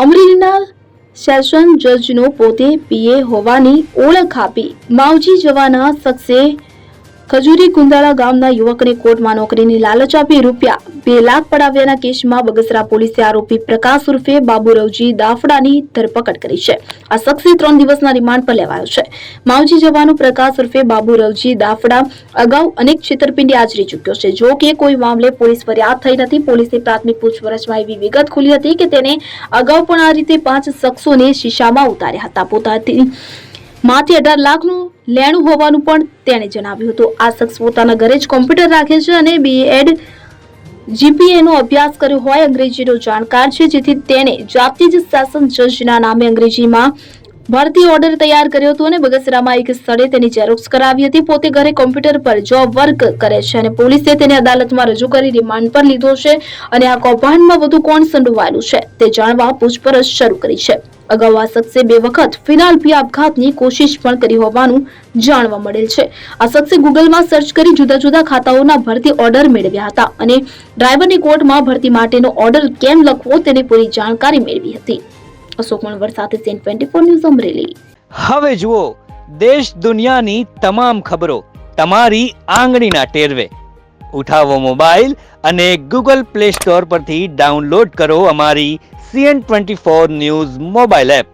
અમરેલીના સેશન જજનો પોતે પીએ હોવાની ઓળખ આપી માવજી જવાના શખ્સે ખજૂરી ગુંદાળા ગામના યુવકને કોર્ટમાં નોકરીની લાલચ આપી ₹2 લાખ પડાવ્યાના કેસમાં બગસરા પોલીસે આરોપી પ્રકાશ ઉર્ફે બાબુરવજી દાફડાની ધરપકડ કરી છે. આ શખ્સે 3 દિવસના રિમાન્ડ પર લેવાયો છે. માવજી જવાનો પ્રકાશ ઉર્ફે બાબુરવજી દાફડા અગાઉ અનેક છેતરપિંડી આચરી ચૂક્યો છે. જો કે કોઈ મામલે પોલીસ ફરિયાદ થઈ નથી. પોલીસે પ્રાથમિક પૂછપરછમાં એવી વિગત ખુલી હતી કે તેને અગાઉ પણ આ રીતે 5 શખ્સોને શીશામાં ઉતાર્યા હતા. પોતાની માથે 18 લાખનું લેણું હોવાનું પણ તેણે જણાવ્યું હતું. આ શખ્સ પોતાના ઘરે જ કોમ્પ્યુટર રાખે છે અને BEd GPA નો અભ્યાસ કર્યો હોય, અંગ્રેજીનો જાણકાર છે, જેથી તેણે જાતે જ શાસન જજના નામે અંગ્રેજીમાં ભરતી ઓર્ડર તૈયાર કર્યો હતો અને બગસરામાં એક સ્થળે તેની ઝેરોક્સ કરાવી હતી. પોતે ઘરે કોમ્પ્યુટર પર જોબ વર્ક કરે છે અને પોલીસે તેને અદાલતમાં રજૂ કરી રિમાન્ડ પર લીધો છે અને આ કૌભાંડમાં વધુ કોણ સંડોવાયેલું છે તે જાણવા પૂછપરછ શરૂ કરી છે. અગાઉ આ શખ્સે 2 વખત ફિનાલ્પી આપઘાતની કોશિશ પણ કરી હોવાનું જાણવા મળેલ છે. આ શખ્સે ગૂગલમાં સર્ચ કરી જુદા જુદા ખાતાઓના ભરતી ઓર્ડર મેળવ્યા હતા અને ડ્રાઈવરની કોર્ટમાં ભરતી માટેનો ઓર્ડર કેમ લખવો તેની પૂરી જાણકારી મેળવી હતી. અશોક મણવર સાથે સેન 24 ન્યૂઝ અમરેલી. હવે જુઓ દેશ દુનિયાની તમામ ખબરો તમારી આંગળીના ટેરવે. ઉઠાવો મોબાઈલ અને Google Play Store પરથી ડાઉનલોડ કરો અમારી CN24 ન્યૂઝ મોબાઈલ એપ.